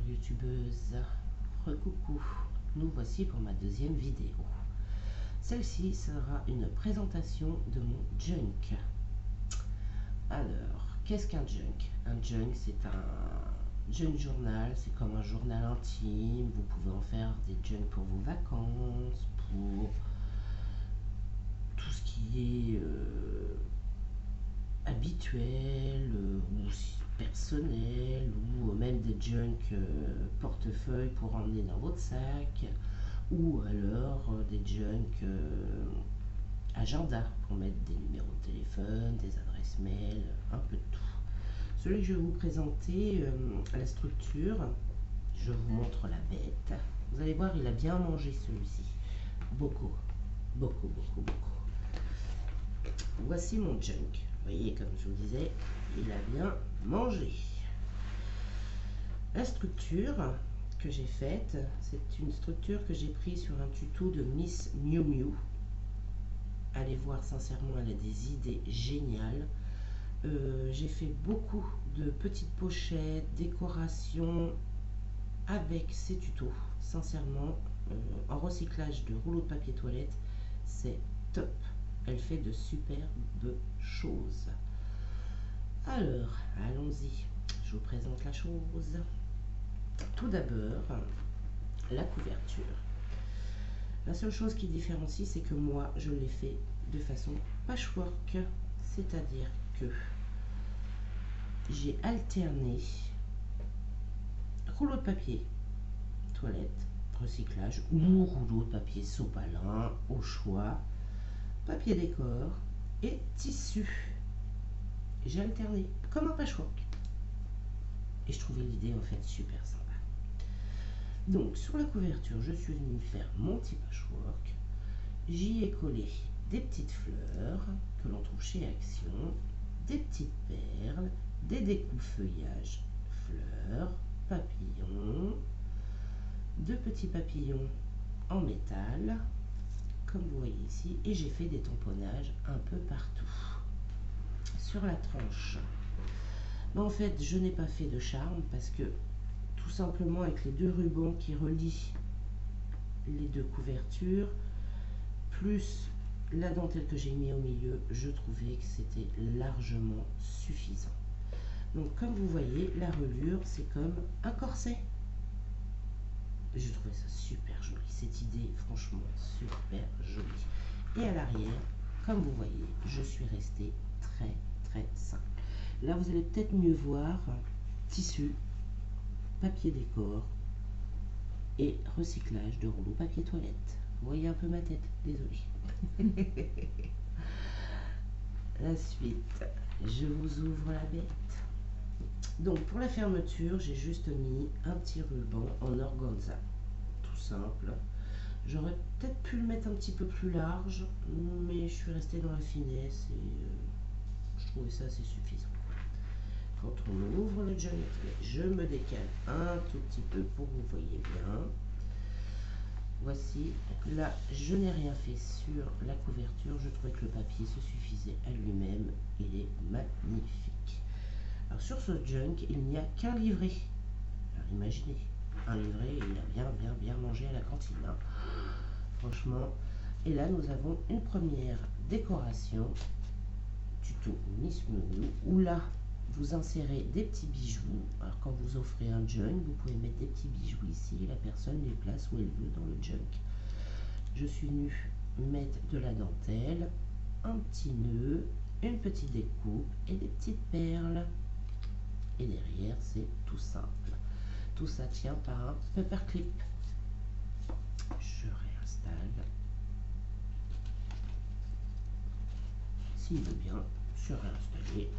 youtubeuse, recoucou, nous voici pour ma deuxième vidéo. Celle-ci sera une présentation de mon junk. Alors, qu'est-ce qu'un junk? Un junk, c'est un junk journal, c'est comme un journal intime. Vous pouvez en faire des junks pour vos vacances, pour tout ce qui est habituel ou personnel, ou même des junk portefeuille pour emmener dans votre sac, ou alors des junk agenda pour mettre des numéros de téléphone, des adresses mail, un peu de tout. Celui que je vais vous présenter, la structure, je vous montre la bête. Vous allez voir, il a bien mangé celui-ci. Beaucoup. Voici mon junk. Vous voyez, comme je vous disais, il a bien mangé. La structure que j'ai faite, c'est une structure que j'ai prise sur un tuto de Miss Miu Miu. Allez voir, sincèrement, elle a des idées géniales. J'ai fait beaucoup de petites pochettes, décorations avec ces tutos. Sincèrement, en recyclage de rouleaux de papier toilette, c'est top. Elle fait de superbes choses. Alors, allons-y. Je vous présente la chose. Tout d'abord, la couverture. La seule chose qui différencie, c'est que moi, je l'ai fait de façon patchwork. C'est-à-dire que j'ai alterné rouleau de papier toilette, recyclage, ou rouleau de papier sopalin, au choix, papier décor et tissu. J'ai alterné comme un patchwork. Et je trouvais l'idée en fait super sympa. Donc sur la couverture, je suis venue faire mon petit patchwork. J'y ai collé des petites fleurs que l'on trouve chez Action, des petites perles, des découpe-feuillages fleurs, papillons, deux petits papillons en métal, comme vous voyez ici, et j'ai fait des tamponnages un peu partout. Sur la tranche, mais en fait, je n'ai pas fait de charme parce que tout simplement avec les deux rubans qui relient les deux couvertures, plus la dentelle que j'ai mis au milieu, je trouvais que c'était largement suffisant. Donc comme vous voyez, la reliure, c'est comme un corset. Je trouvais ça super joli, cette idée, franchement, super jolie. Et à l'arrière, comme vous voyez, je suis restée très simple. Là, vous allez peut-être mieux voir tissu, papier décor et recyclage de rouleau papier toilette. Vous voyez un peu ma tête, désolée. La suite, je vous ouvre la bête. Donc pour la fermeture, j'ai juste mis un petit ruban en organza, tout simple. J'aurais peut-être pu le mettre un petit peu plus large, mais je suis restée dans la finesse et je trouvais ça assez suffisant. Quand on ouvre le junk, je me décale un tout petit peu pour que vous voyez bien. Voici, là je n'ai rien fait sur la couverture, je trouvais que le papier se suffisait à lui-même, il est magnifique. Alors sur ce junk, il n'y a qu'un livret. Alors imaginez, un livret, il a bien mangé à la cantine. Hein. Franchement. Et là, nous avons une première décoration, tuto Miss Miu Miu, où là, vous insérez des petits bijoux. Alors quand vous offrez un junk, vous pouvez mettre des petits bijoux ici. La personne les place où elle veut dans le junk. Je suis venue mettre de la dentelle, un petit nœud, une petite découpe et des petites perles. Et derrière, c'est tout simple. Tout ça tient par un paperclip. Je réinstalle. S'il veut bien se réinstaller.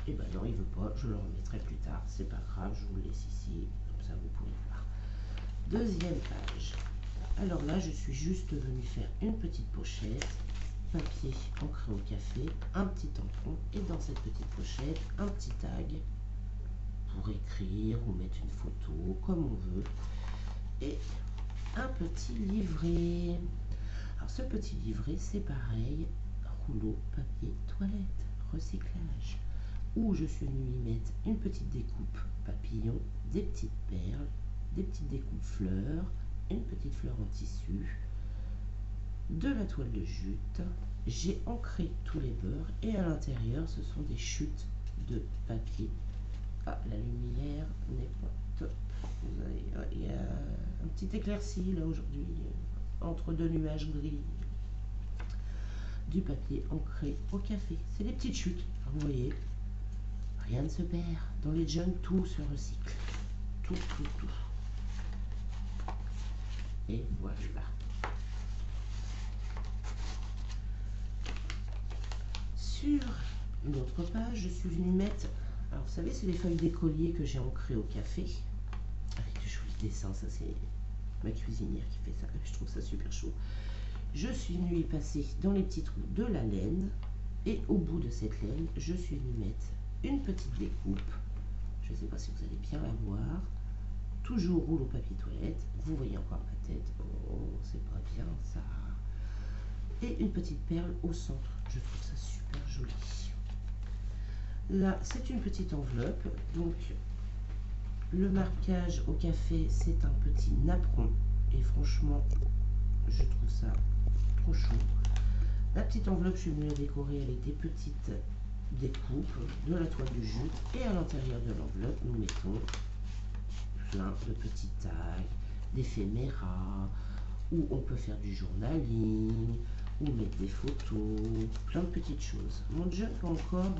Et ben non, il veut pas. Je le remettrai plus tard. C'est pas grave, je vous le laisse ici. Comme ça, vous pouvez voir. Deuxième page. Alors là, je suis juste venue faire une petite pochette. Papier ancré au café, un petit tampon et dans cette petite pochette un petit tag pour écrire ou mettre une photo comme on veut et un petit livret. Alors ce petit livret, c'est pareil, rouleau papier toilette, recyclage. où je suis venue y mettre une petite découpe papillon, des petites perles, des petites découpes fleurs, une petite fleur en tissu, de la toile de jute. J'ai ancré tous les bords et à l'intérieur ce sont des chutes de papier. Ah, la lumière n'est pas top. Il y a un petit éclairci là aujourd'hui entre deux nuages gris. Du papier ancré au café. C'est des petites chutes. Alors, vous voyez, rien ne se perd. Dans les junks, tout se recycle. Tout. Et voilà. Sur une autre page, je suis venue mettre... Alors, vous savez, c'est les feuilles d'écolier que j'ai ancrées au café. Avec de jolis dessins. Ça, c'est ma cuisinière qui fait ça. Je trouve ça super chaud. Je suis venue y passer dans les petits trous de la laine. Et au bout de cette laine, je suis venue mettre une petite découpe. Je ne sais pas si vous allez bien la voir. Toujours rouleau papier toilette. Vous voyez encore ma tête. Oh, c'est pas bien ça. Et une petite perle au centre. Je trouve ça super joli. Là, c'est une petite enveloppe. Donc, le marquage au café, c'est un petit napperon. Et franchement, je trouve ça trop chaud. La petite enveloppe, je suis venue la décorer avec des petites découpes, de la toile de jute. Et à l'intérieur de l'enveloppe, nous mettons plein de petits tags, d'éphéméras, où on peut faire du journaling, ou mettre des photos, plein de petites choses. Mon junk a encore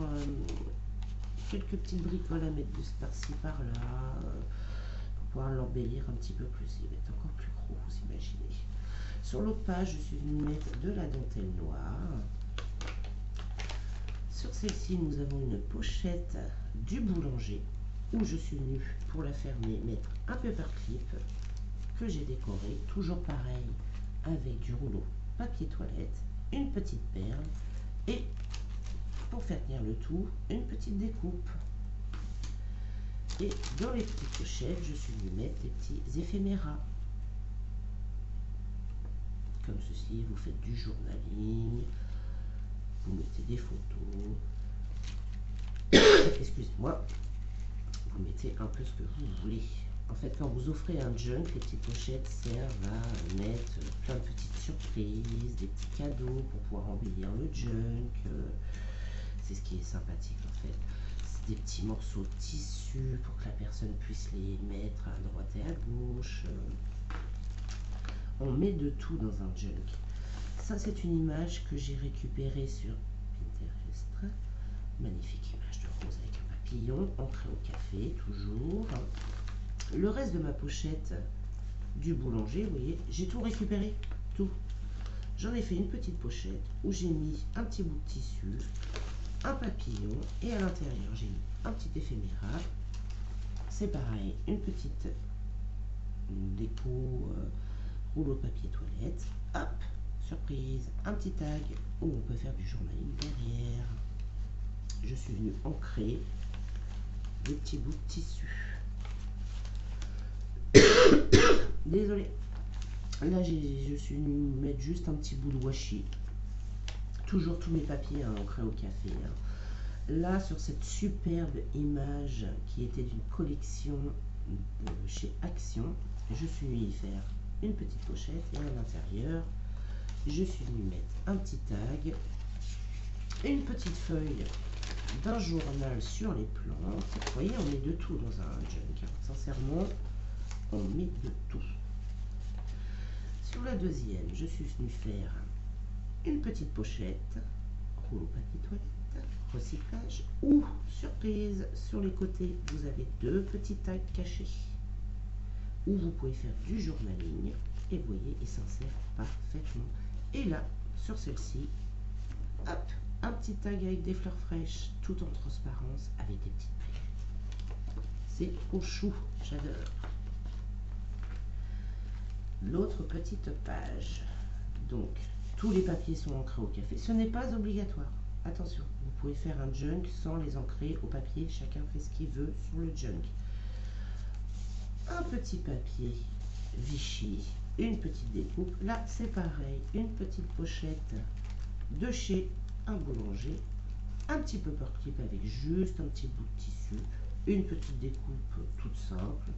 quelques petites bricoles à mettre par-ci par-là, pour pouvoir l'embellir un petit peu plus. Il va être encore plus gros, vous imaginez. Sur l'autre page, je suis venue mettre de la dentelle noire. Sur celle-ci, nous avons une pochette du boulanger, où je suis venue, pour la fermer, mettre un paperclip que j'ai décoré, toujours pareil, avec du rouleau papier toilette, une petite perle et, pour faire tenir le tout, une petite découpe. Et dans les petites pochettes, je suis venue mettre des petits éphéméras. Comme ceci, vous faites du journaling, vous mettez des photos, excusez-moi, vous mettez un peu ce que vous voulez. En fait, quand vous offrez un junk, les petites pochettes servent à mettre plein de petites surprises, des petits cadeaux pour pouvoir embellir le junk. C'est ce qui est sympathique en fait. C'est des petits morceaux de tissu pour que la personne puisse les mettre à droite et à gauche. On met de tout dans un junk. Ça, c'est une image que j'ai récupérée sur Pinterest. Magnifique image de rose avec un papillon, ancré au café, toujours. Le reste de ma pochette du boulanger, vous voyez, j'ai tout récupéré, tout. J'en ai fait une petite pochette où j'ai mis un petit bout de tissu, un papillon, et à l'intérieur, j'ai mis un petit éphéméral. C'est pareil, une petite déco rouleau de papier toilette. Hop, surprise, un petit tag où on peut faire du journaling derrière. Je suis venue ancrer des petits bouts de tissu. Désolée. Là, je suis venue mettre juste un petit bout de washi. Toujours tous mes papiers ancrés au café. Là, sur cette superbe image qui était d'une collection chez Action, je suis venue y faire une petite pochette et à l'intérieur, je suis venue mettre un petit tag, une petite feuille d'un journal sur les plantes. Vous voyez, on met de tout dans un junk. Sincèrement, on met de tout. Sur la deuxième, je suis venue faire une petite pochette, rouleau papier toilette, recyclage, ou surprise, sur les côtés, vous avez deux petits tags cachés, où vous pouvez faire du journaling, et vous voyez, il s'insère parfaitement. Et là, sur celle-ci, hop, un petit tag avec des fleurs fraîches, tout en transparence, avec des petites plumes. C'est au chou, j'adore. L'autre petite page. Donc, tous les papiers sont ancrés au café. Ce n'est pas obligatoire. Attention, vous pouvez faire un junk sans les ancrer au papier. Chacun fait ce qu'il veut sur le junk. Un petit papier Vichy, une petite découpe. Là, c'est pareil. Une petite pochette de chez un boulanger un petit paper clip avec juste un petit bout de tissu, une petite découpe toute simple.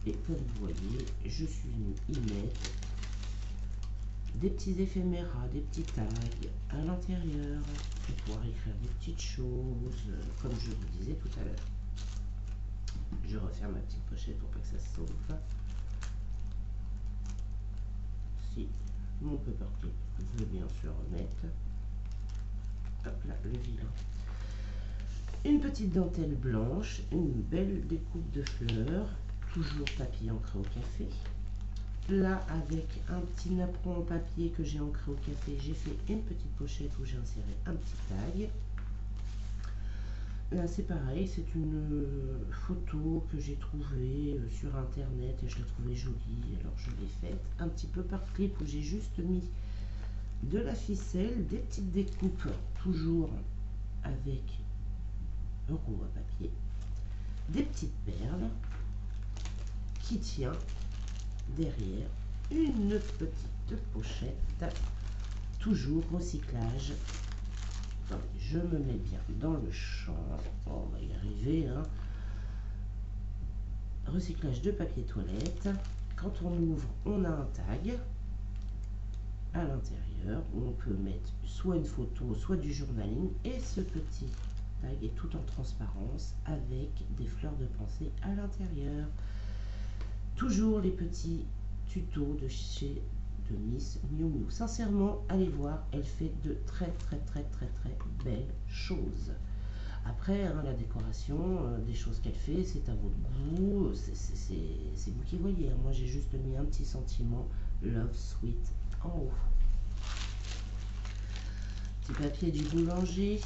Et comme vous voyez, je suis venue y mettre des petits éphéméras, des petits tags à l'intérieur pour pouvoir écrire des petites choses, comme je vous disais tout à l'heure. Je referme ma petite pochette pour pas que ça se sauve. Si mon paperclip veut bien se remettre. Hop là, le vilain. Une petite dentelle blanche, une belle découpe de fleurs, toujours papier ancré au café. Là, avec un petit napperon en papier que j'ai ancré au café, j'ai fait une petite pochette où j'ai inséré un petit tag. Là, c'est pareil, c'est une photo que j'ai trouvée sur internet et je l'ai trouvée jolie, alors je l'ai faite. Un petit peu par clip où j'ai juste mis de la ficelle, des petites découpes, toujours avec un rouleau à papier, des petites perles qui tient derrière une petite pochette, toujours recyclage. Attendez, je me mets bien dans le champ, on va y arriver, hein. Recyclage de papier toilette. Quand on ouvre, on a un tag à l'intérieur où on peut mettre soit une photo, soit du journaling, et ce petit tag est tout en transparence avec des fleurs de pensée à l'intérieur. Toujours les petits tutos de chez de Miss Miu Miu. Sincèrement, allez voir, elle fait de très belles choses. Après, hein, la décoration, des choses qu'elle fait, c'est à votre goût, c'est vous qui voyez. Hein. Moi, j'ai juste mis un petit sentiment Love Sweet en haut. Petit papier du boulanger.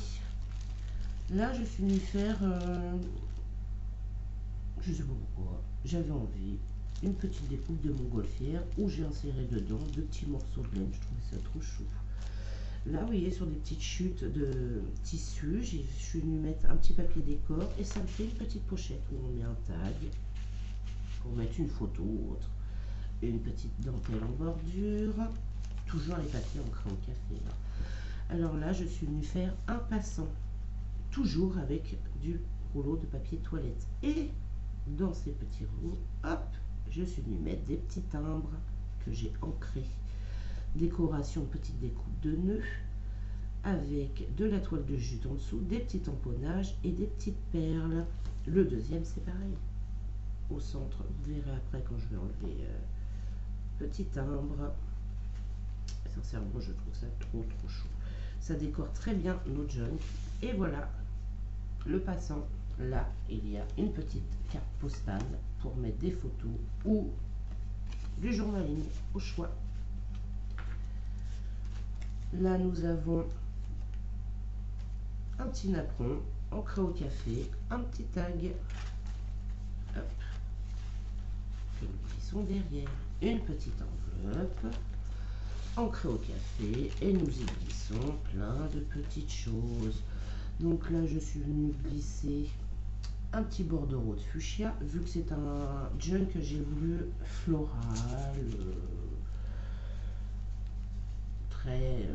Là, je suis venue faire, je sais pas pourquoi, j'avais envie, une petite découpe de montgolfière où j'ai inséré dedans 2 petits morceaux de laine. Je trouvais ça trop chou. Là, vous voyez, sur des petites chutes de tissu, je suis venue mettre un petit papier décor et ça me fait une petite pochette où on met un tag pour mettre une photo ou autre. Une petite dentelle en bordure, toujours les papiers ancrés au café. Là. Alors là, je suis venue faire un passant, toujours avec du rouleau de papier toilette. Et dans ces petits rouleaux, hop, je suis venue mettre des petits timbres que j'ai ancrés. Décoration, petite découpe de nœuds avec de la toile de jute en dessous, des petits tamponnages et des petites perles. Le deuxième, c'est pareil. Au centre, vous verrez après quand je vais enlever petit timbre. Sincèrement, je trouve ça trop chou. Ça décore très bien nos junk. Et voilà, le passant. Là, il y a une petite carte postale pour mettre des photos ou du journaling au choix. Là, nous avons un petit napperon ancré au café, un petit tag, hop, que nous glissons derrière, une petite enveloppe ancrée au café et nous y glissons plein de petites choses. Donc là, je suis venue glisser un petit bordereau de fuchsia, vu que c'est un junk que j'ai voulu floral, très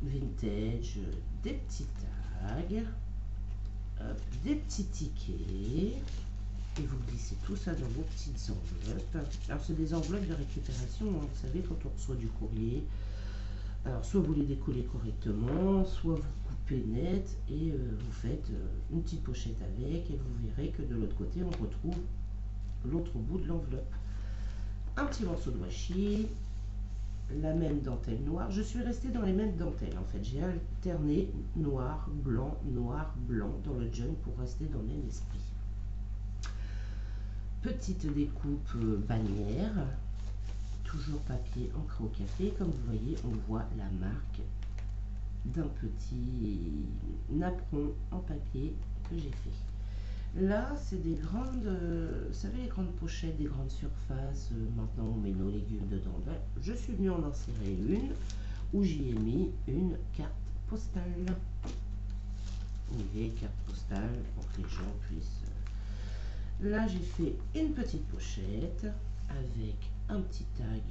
vintage, des petits tags, hop, des petits tickets, et vous glissez tout ça dans vos petites enveloppes. Alors c'est des enveloppes de récupération, hein, vous savez, quand on reçoit du courrier. Alors soit vous les décollez correctement, soit vous coupez net et vous faites une petite pochette avec, et vous verrez que de l'autre côté on retrouve l'autre bout de l'enveloppe. Un petit morceau de washi, la même dentelle noire. Je suis restée dans les mêmes dentelles en fait. J'ai alterné noir, blanc dans le junk pour rester dans le même esprit. Petite découpe bannière, toujours papier ancré au café. Comme vous voyez, on voit la marque d'un petit napperon en papier que j'ai fait. Là, c'est des grandes, vous savez, les grandes pochettes, des grandes surfaces. Maintenant, on met nos légumes dedans. Ben, je suis venue en insérer une où j'y ai mis une carte postale. Vous voyez, carte postale pour que les gens puissent. Là, j'ai fait une petite pochette avec un petit tag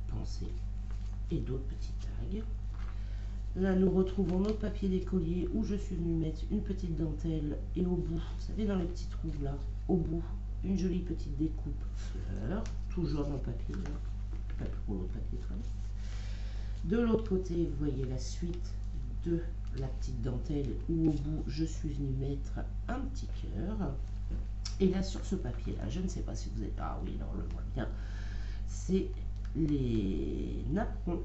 pensé et d'autres petits tags. Là, nous retrouvons notre papier d'écolier où je suis venue mettre une petite dentelle et au bout, vous savez, dans les petits trous là, au bout, une jolie petite découpe fleur, toujours dans le papier, pas pour l'autre papier toilette. De l'autre côté, vous voyez la suite de la petite dentelle où au bout, je suis venue mettre un petit cœur. Et là, sur ce papier-là, je ne sais pas si vous êtes... Ah oui, là, on le voit bien. C'est les napperons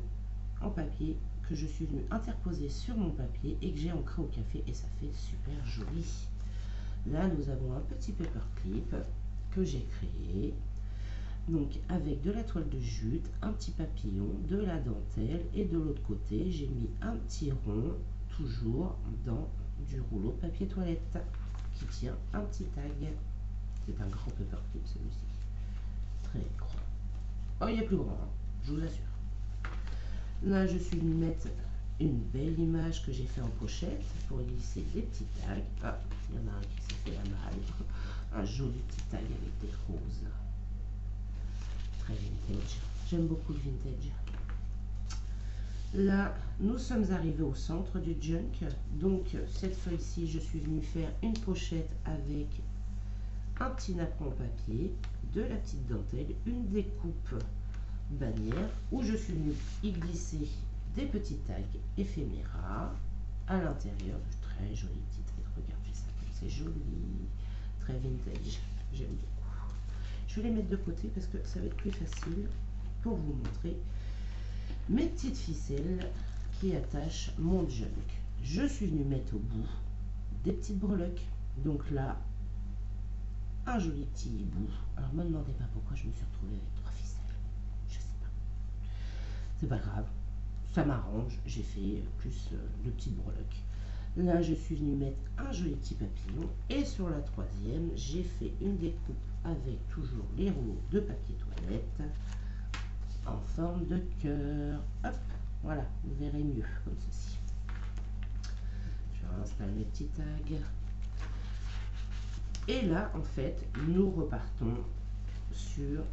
en papier que je suis venue interposer sur mon papier et que j'ai ancré au café et ça fait super joli. Là, nous avons un petit paperclip que j'ai créé. Donc avec de la toile de jute, un petit papillon, de la dentelle et de l'autre côté, j'ai mis un petit rond, toujours dans du rouleau de papier toilette qui tient un petit tag. C'est un grand paperclip celui-ci, très grand. Oh, il est plus grand, hein, je vous assure. Là, je suis venue mettre une belle image que j'ai fait en pochette pour glisser des petits tags. Ah, il y en a un qui s'est fait la malle. Un joli petit tag avec des roses. Très vintage. J'aime beaucoup le vintage. Là, nous sommes arrivés au centre du junk. Donc, cette fois-ci, je suis venue faire une pochette avec un petit napperon en papier, de la petite dentelle, une découpe bannière où je suis venue y glisser des petits tags éphéméras à l'intérieur de très jolis petits tags. Regardez ça, c'est joli, très vintage, j'aime beaucoup. Je vais les mettre de côté parce que ça va être plus facile pour vous montrer mes petites ficelles qui attachent mon junk. Je suis venue mettre au bout des petites breloques. Donc là, un joli petit bout. Alors, ne me demandez pas pourquoi je me suis retrouvée avec 3 ficelles. Je sais pas. C'est pas grave. Ça m'arrange. J'ai fait plus de petites breloques. Là, je suis venue mettre un joli petit papillon. Et sur la troisième, j'ai fait une découpe avec toujours les rouleaux de papier toilette en forme de cœur. Hop, voilà, vous verrez mieux comme ceci. Je réinstalle mes petits tags. Et là, en fait, nous repartons sur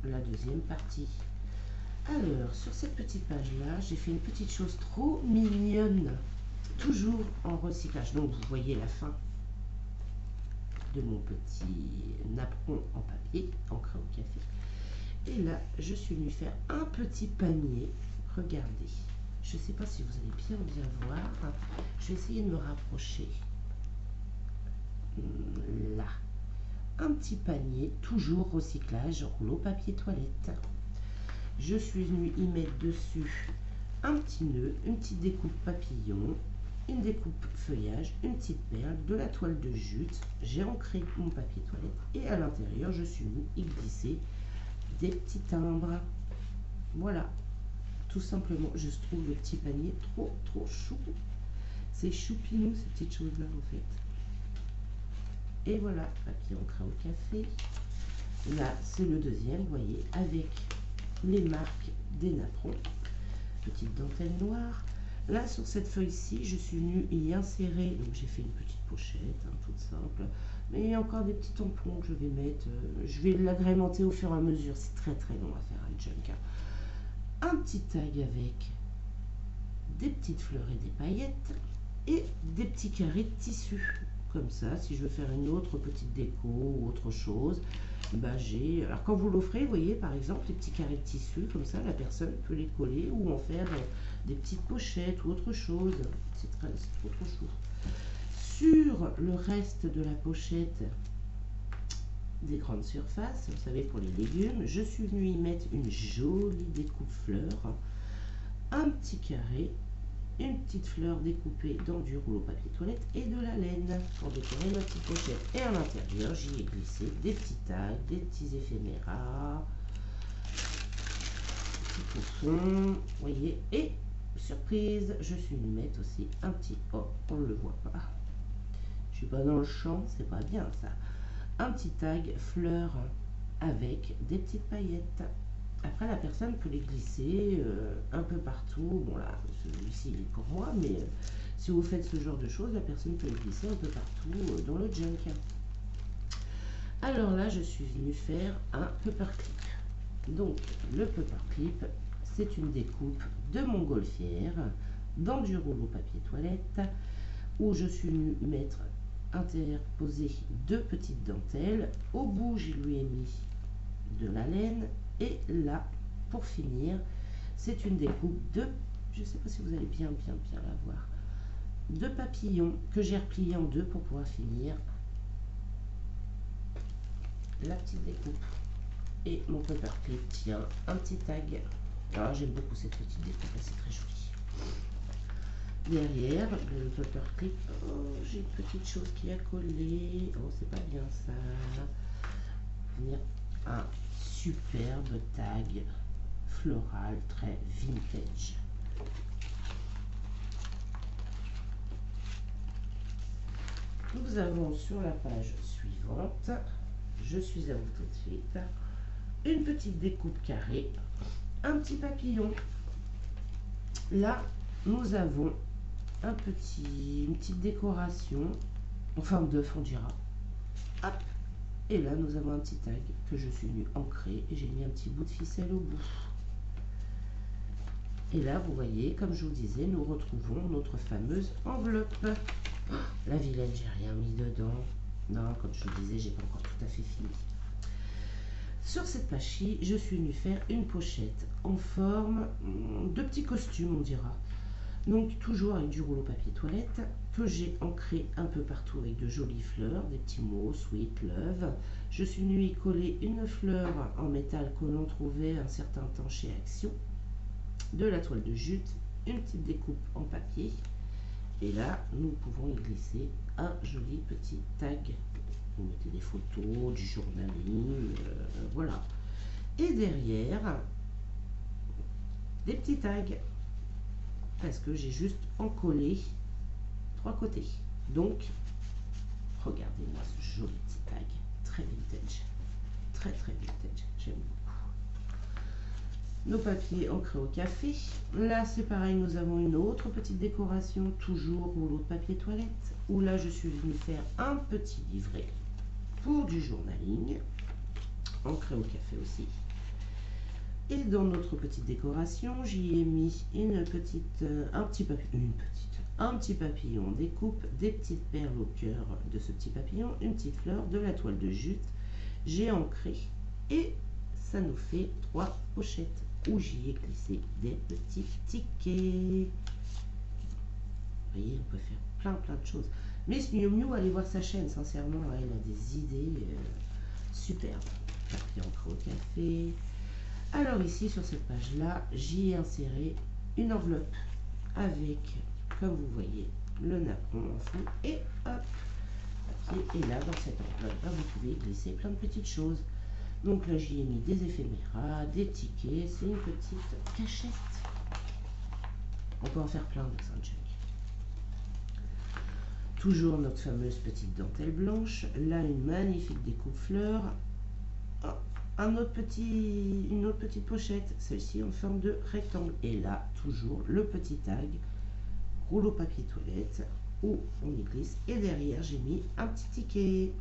la deuxième partie. Alors, sur cette petite page-là, j'ai fait une petite chose trop mignonne, toujours en recyclage. Donc, vous voyez la fin de mon petit napperon en papier, ancré au café. Et là, je suis venue faire un petit panier. Regardez. Je ne sais pas si vous allez bien voir. Je vais essayer de me rapprocher. Là. Un petit panier, toujours recyclage, rouleau papier toilette. Je suis venue y mettre dessus un petit nœud, une petite découpe papillon, une découpe feuillage, une petite perle, de la toile de jute. J'ai ancré mon papier toilette et à l'intérieur, je suis venue y glisser des petits timbres. Voilà, tout simplement, je trouve le petit panier trop chou. C'est choupinou ces petites choses-là en fait. Et voilà, papier ancré au café. Là, c'est le deuxième, vous voyez, avec les marques des napperons. Petite dentelle noire. Là, sur cette feuille-ci, je suis venue y insérer, donc j'ai fait une petite pochette, toute simple. Mais il y a encore des petits tampons que je vais mettre. Je vais l'agrémenter au fur et à mesure. C'est très long à faire un junk. Un petit tag avec des petites fleurs et des paillettes. Et des petits carrés de tissu. Comme ça, si je veux faire une autre petite déco ou autre chose, bah j'ai... Alors quand vous l'offrez, vous voyez par exemple les petits carrés de tissu, comme ça la personne peut les coller ou en faire des petites pochettes ou autre chose. C'est trop chou. Sur le reste de la pochette des grandes surfaces, vous savez pour les légumes, je suis venue y mettre une jolie découpe fleur, un petit carré, une petite fleur découpée dans du rouleau papier toilette et de la laine pour décorer ma petite pochette. Et à l'intérieur, j'y ai glissé des petits tags, des petits éphéméras, petits poufons, vous voyez. Et surprise, je suis venue mettre aussi un petit... Oh, on ne le voit pas. Je suis pas dans le champ, c'est pas bien ça. Un petit tag fleur avec des petites paillettes. Après, la personne peut les glisser un peu partout. Bon, là, celui-ci est pour moi, mais si vous faites ce genre de choses, la personne peut les glisser un peu partout dans le junk. Alors là, je suis venue faire un paperclip. Donc, le paperclip, c'est une découpe de montgolfière dans du rouleau papier toilette où je suis venue mettre interposer deux petites dentelles. Au bout, je lui ai mis de la laine et là, pour finir, c'est une découpe de, je ne sais pas si vous allez bien la voir, de papillons que j'ai replié en deux pour pouvoir finir la petite découpe. Et mon paperclip tient un petit tag. Alors j'aime beaucoup cette petite découpe, c'est très joli. Derrière le paperclip, oh, j'ai une petite chose qui a collé. Oh, c'est pas bien ça. Venir un superbe tag floral très vintage. Nous avons sur la page suivante, je suis à vous tout de suite, une petite découpe carrée, un petit papillon. Là, nous avons une petite décoration en forme d'œuf, on dira. Hop. Et là, nous avons un petit tag que je suis venue ancrer et j'ai mis un petit bout de ficelle au bout. Et là, vous voyez, comme je vous disais, nous retrouvons notre fameuse enveloppe. Oh, la vilaine, j'ai rien mis dedans. Non, comme je vous disais, j'ai pas encore tout à fait fini. Sur cette page-ci, je suis venue faire une pochette en forme de petit costume, on dira. Donc toujours avec du rouleau papier toilette que j'ai ancré un peu partout avec de jolies fleurs, des petits mots, sweet, love. Je suis venue y coller une fleur en métal que l'on trouvait un certain temps chez Action, de la toile de jute, une petite découpe en papier. Et là, nous pouvons y glisser un joli petit tag. Vous mettez des photos, du journaling, voilà. Et derrière, des petits tags. Parce que j'ai juste encollé 3 côtés. Donc, regardez-moi ce joli petit tag. Très vintage. Très vintage. J'aime beaucoup. Nos papiers ancrés au café. Là, c'est pareil, nous avons une autre petite décoration, toujours rouleau de papier toilette, où là, je suis venue faire un petit livret pour du journaling, ancré au café aussi. Et dans notre petite décoration, j'y ai mis un petit papillon découpe, des petites perles au cœur de ce petit papillon, une petite fleur, de la toile de jute. J'ai ancré et ça nous fait 3 pochettes où j'y ai glissé des petits tickets. Vous voyez, on peut faire plein de choses. Miss Miu Miu, allez voir sa chaîne, sincèrement, elle a des idées superbes. Papier ancré au café. Alors ici, sur cette page-là, j'y ai inséré une enveloppe avec, comme vous voyez, le napperon en dessous et hop, papier. Et là, dans cette enveloppe, vous pouvez glisser plein de petites choses. Donc là, j'y ai mis des éphéméras, des tickets, c'est une petite cachette. On peut en faire plein de Saint Jack. Toujours notre fameuse petite dentelle blanche. Là, une magnifique découpe fleur. Oh, une autre petite pochette, celle-ci en forme de rectangle. Et là, toujours le petit tag, rouleau papier toilette, où on y glisse. Et derrière, j'ai mis un petit ticket.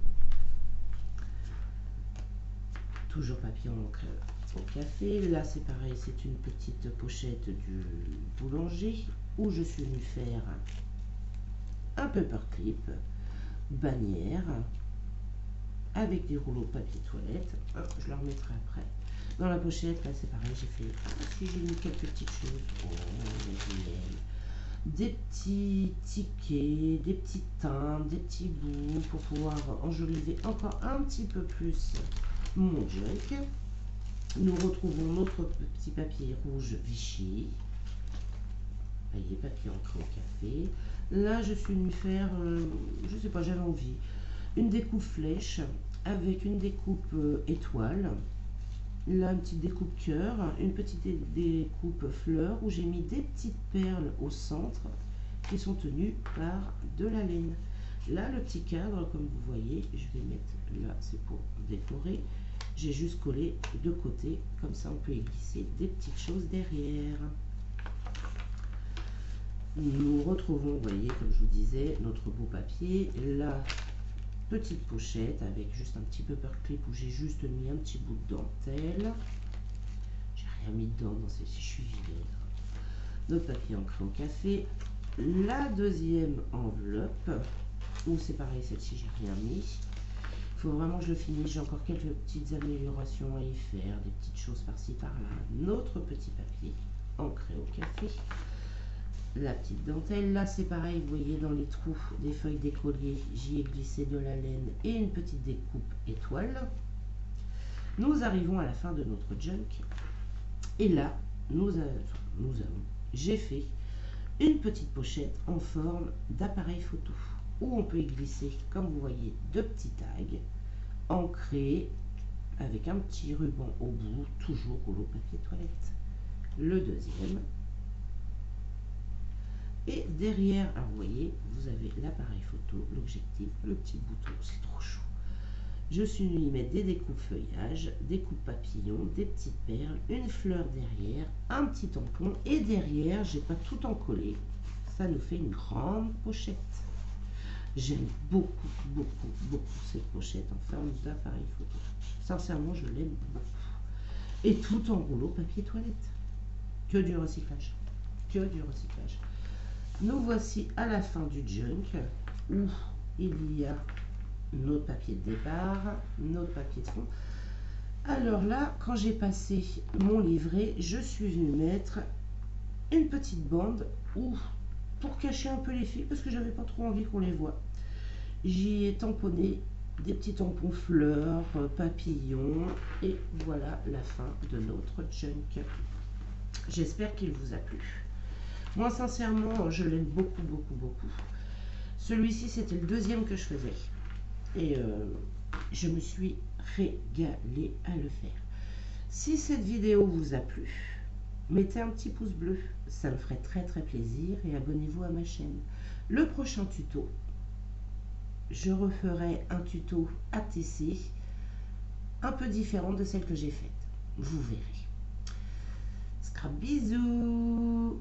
Toujours papier ancré au café. Là, c'est pareil, c'est une petite pochette du boulanger, où je suis venue faire un paperclip, bannière, avec des rouleaux papier toilette. Je le remettrai après. Dans la pochette, là, c'est pareil, j'ai fait... si j'ai mis quelques petites choses. Oh, des petits tickets, des petits timbres, des petits bouts pour pouvoir enjoliver encore un petit peu plus mon junk. Nous retrouvons notre petit papier rouge Vichy. Vous voyez, papier ancré au café. Là, je suis venue faire, je sais pas, j'avais envie, une découpe flèche avec une découpe étoile. Là, une petite découpe cœur, une petite découpe fleur où j'ai mis des petites perles au centre qui sont tenues par de la laine. Là, le petit cadre, comme vous voyez, je vais mettre là, c'est pour décorer. J'ai juste collé de côté, comme ça on peut y glisser des petites choses derrière. Nous retrouvons, vous voyez, comme je vous disais, notre beau papier, la petite pochette avec juste un petit paperclip où j'ai juste mis un petit bout de dentelle. J'ai rien mis dedans dans celle-ci, je suis vilaine. notre papier ancré au café, la deuxième enveloppe, où c'est pareil, celle-ci j'ai rien mis. Il faut vraiment que je le finisse, j'ai encore quelques petites améliorations à y faire, des petites choses par-ci par-là. Notre petit papier ancré au café, la petite dentelle, là c'est pareil, vous voyez dans les trous des feuilles d'écolier, j'y ai glissé de la laine et une petite découpe étoile. Nous arrivons à la fin de notre junk et là j'ai fait une petite pochette en forme d'appareil photo où on peut y glisser, comme vous voyez, deux petits tags ancrés avec un petit ruban au bout, toujours rouleau papier toilette. Le deuxième. Et derrière, alors vous voyez, vous avez l'appareil photo, l'objectif, le petit bouton, c'est trop chaud. Je suis venue y mettre des découpes feuillage, des coupes papillons, des petites perles, une fleur derrière, un petit tampon et derrière, j'ai pas tout encollé. Ça nous fait une grande pochette. J'aime beaucoup, beaucoup, beaucoup cette pochette en forme d'appareil photo. Sincèrement, je l'aime beaucoup. Et tout en rouleau papier toilette. Que du recyclage. Que du recyclage. Nous voici à la fin du junk où il y a notre papier de départ, notre papier de fond. Alors là, quand j'ai passé mon livret, je suis venue mettre une petite bande pour cacher un peu les fils parce que j'avais pas trop envie qu'on les voit. J'y ai tamponné des petits tampons fleurs, papillons et voilà la fin de notre junk. J'espère qu'il vous a plu. Moi sincèrement, je l'aime beaucoup, beaucoup, beaucoup. Celui-ci, c'était le deuxième que je faisais. Et je me suis régalée à le faire. Si cette vidéo vous a plu, mettez un petit pouce bleu, ça me ferait très très plaisir et abonnez-vous à ma chaîne. Le prochain tuto, je referai un tuto ATC un peu différent de celle que j'ai faite. Vous verrez. Scrap bisous.